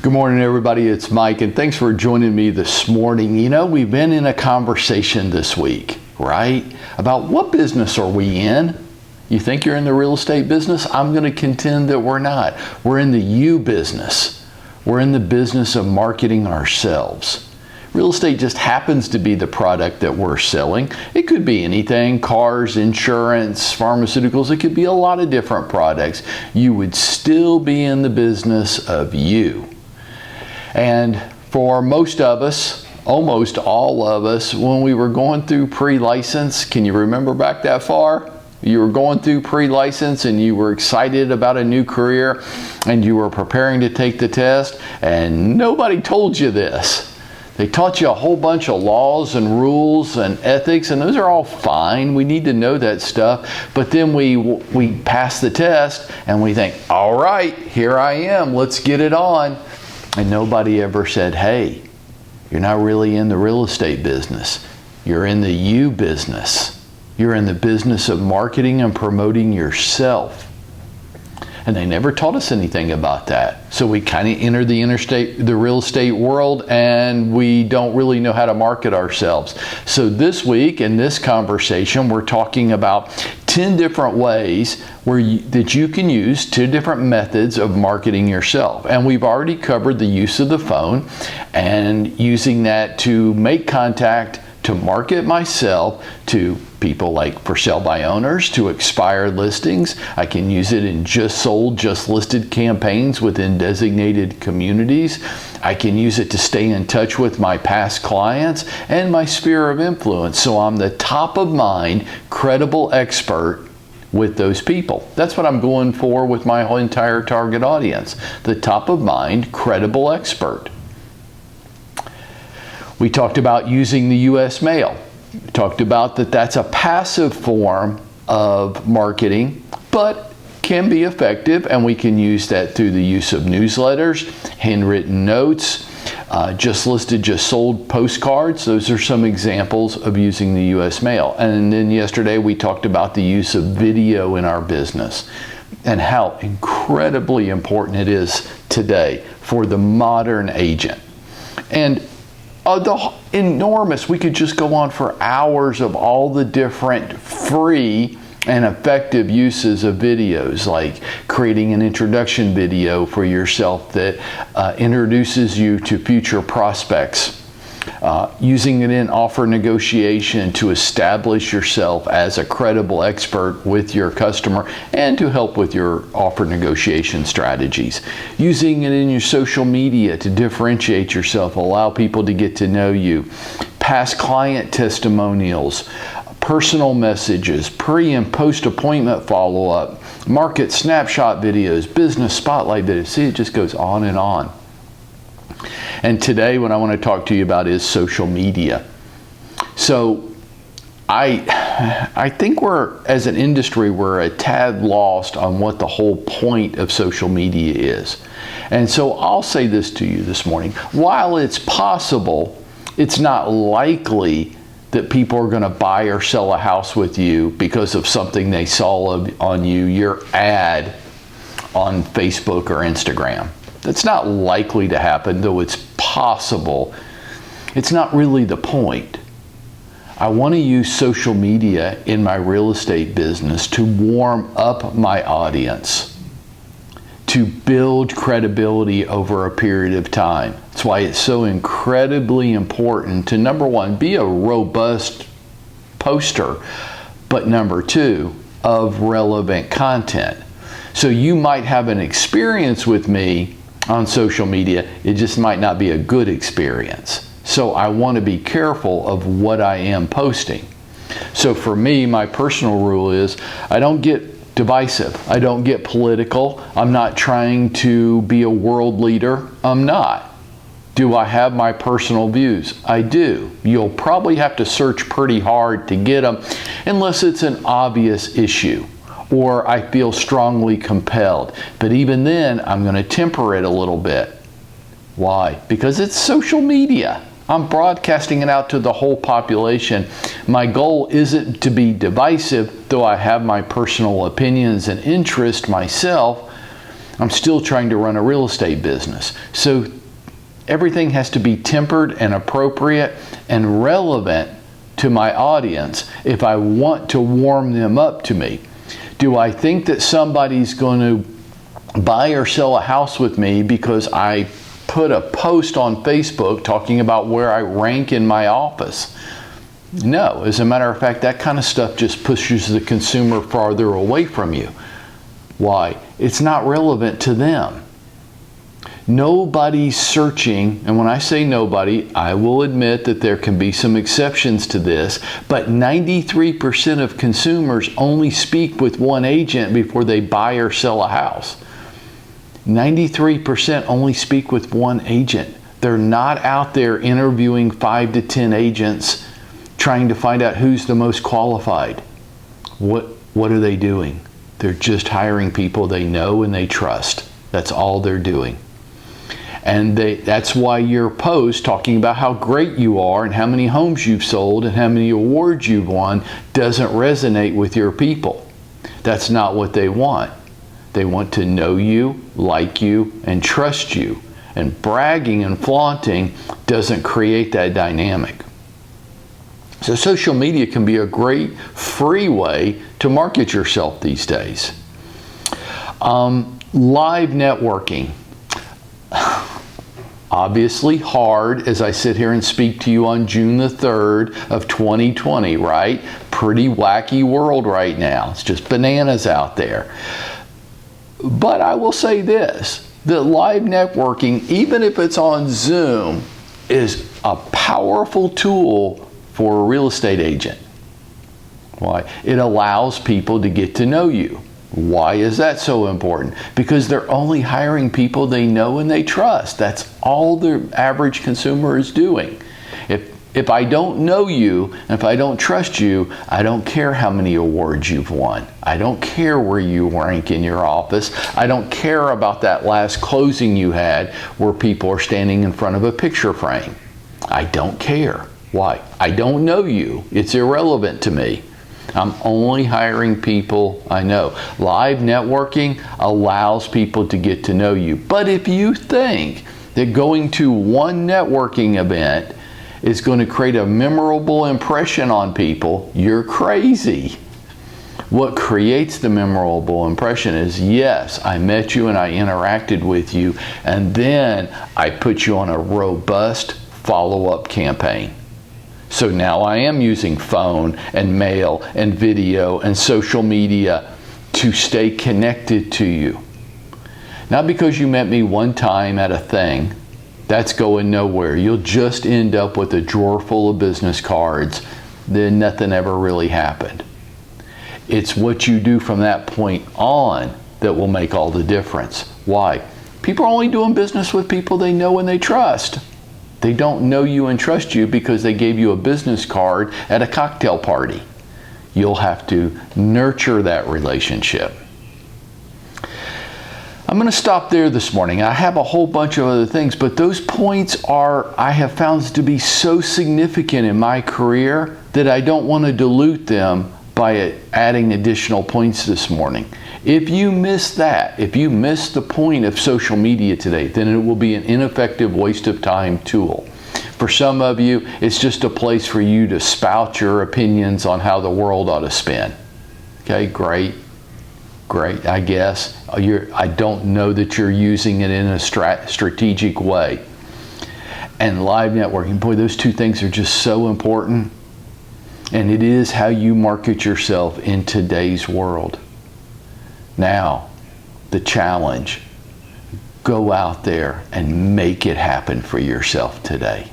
Good morning, everybody. It's Mike, and thanks for joining me this morning. You know, we've been in a conversation this week, right? About what business are we in? You think you're in the real estate business? I'm going to contend that we're not. We're in the you business. We're in the business of marketing ourselves. Real estate just happens to be the product that we're selling. It could be anything, cars, insurance, pharmaceuticals. It could be a lot of different products. You would still be in the business of you. And for most of us, almost all of us, when we were going through pre-license, can you remember back that far? You were going through pre-license and you were excited about a new career and you were preparing to take the test, and nobody told you this. They taught you a whole bunch of laws and rules and ethics, and those are all fine. We need to know that stuff. But then we pass the test and we think, all right, here I am, let's get it on. And nobody ever said, hey, you're not really in the real estate business. You're in the you business. You're in the business of marketing and promoting yourself. And they never taught us anything about that. So we kind of enter the real estate world, and we don't really know how to market ourselves. So this week in this conversation, we're talking about 10 different ways that you can use 10 different methods of marketing yourself. And we've already covered the use of the phone and using that to make contact, to market myself to people like for sale by owners, to expired listings. I can use it in just sold, just listed campaigns within designated communities. I can use it to stay in touch with my past clients and my sphere of influence. So I'm the top of mind, credible expert with those people. That's what I'm going for with my whole entire target audience. The top of mind, credible expert. We talked about using the U.S. mail. We talked about that's a passive form of marketing, but can be effective, and we can use that through the use of newsletters, handwritten notes, just listed, just sold postcards. Those are some examples of using the U.S. mail. And then yesterday we talked about the use of video in our business and how incredibly important it is today for the modern agent. And we could just go on for hours of all the different free and effective uses of videos, like creating an introduction video for yourself that introduces you to future prospects, using it in offer negotiation to establish yourself as a credible expert with your customer and to help with your offer negotiation strategies, using it in your social media to differentiate yourself, allow people to get to know you, past client testimonials, personal messages, pre and post appointment follow-up, market snapshot videos, business spotlight videos. See, it just goes on and on. And today what I want to talk to you about is social media. So I think as an industry, we're a tad lost on what the whole point of social media is. And so I'll say this to you this morning. While it's possible, it's not likely that people are going to buy or sell a house with you because of something they saw on your ad on Facebook or Instagram. That's not likely to happen, though it's possible. It's not really the point. I want to use social media in my real estate business to warm up my audience, to build credibility over a period of time. That's why it's so incredibly important to, number one, be a robust poster, but number two, of relevant content. So you might have an experience with me on social media, it just might not be a good experience. So I want to be careful of what I am posting. So for me, my personal rule is I don't get divisive. I don't get political. I'm not trying to be a world leader. I'm not. Do I have my personal views? I do. You'll probably have to search pretty hard to get them unless it's an obvious issue or I feel strongly compelled. But even then, I'm going to temper it a little bit. Why? Because it's social media. I'm broadcasting it out to the whole population. My goal isn't to be divisive, though I have my personal opinions and interest myself. I'm still trying to run a real estate business. So everything has to be tempered and appropriate and relevant to my audience if I want to warm them up to me. Do I think that somebody's going to buy or sell a house with me because I put a post on Facebook talking about where I rank in my office? No. As a matter of fact, that kind of stuff just pushes the consumer farther away from you. Why? It's not relevant to them. Nobody's searching, and when I say nobody, I will admit that there can be some exceptions to this, but 93% of consumers only speak with one agent before they buy or sell a house. 93% only speak with one agent. They're not out there interviewing 5 to 10 agents trying to find out who's the most qualified. What are they doing? They're just hiring people they know and they trust. That's all they're doing. And that's why your post talking about how great you are and how many homes you've sold and how many awards you've won doesn't resonate with your people. That's not what they want. They want to know you, like you, and trust you. And bragging and flaunting doesn't create that dynamic. So social media can be a great free way to market yourself these days. Live networking. Obviously hard as I sit here and speak to you on June the 3rd of 2020, right? Pretty wacky world right now. It's just bananas out there. But I will say this, that live networking, even if it's on Zoom, is a powerful tool for a real estate agent. Why? It allows people to get to know you. Why is that so important? Because they're only hiring people they know and they trust. That's all the average consumer is doing. If I don't know you and if I don't trust you, I don't care how many awards you've won. I don't care where you rank in your office. I don't care about that last closing you had where people are standing in front of a picture frame. I don't care. Why? I don't know you. It's irrelevant to me. I'm only hiring people I know. Live networking allows people to get to know you. But if you think that going to one networking event is going to create a memorable impression on people, you're crazy. What creates the memorable impression is, yes, I met you and I interacted with you, and then I put you on a robust follow-up campaign. So now I am using phone and mail and video and social media to stay connected to you. Not because you met me one time at a thing. That's going nowhere. You'll just end up with a drawer full of business cards. Then nothing ever really happened. It's what you do from that point on that will make all the difference. Why? People are only doing business with people they know and they trust. They don't know you and trust you because they gave you a business card at a cocktail party. You'll have to nurture that relationship. I'm going to stop there this morning. I have a whole bunch of other things, but those points I have found to be so significant in my career that I don't want to dilute them by adding additional points this morning. If you miss that, if you miss the point of social media today, then it will be an ineffective waste of time tool. For some of you, it's just a place for you to spout your opinions on how the world ought to spin. Okay, great, I guess. I don't know that you're using it in a strategic way. And live networking, boy, those two things are just so important. And it is how you market yourself in today's world. Now, the challenge, go out there and make it happen for yourself today.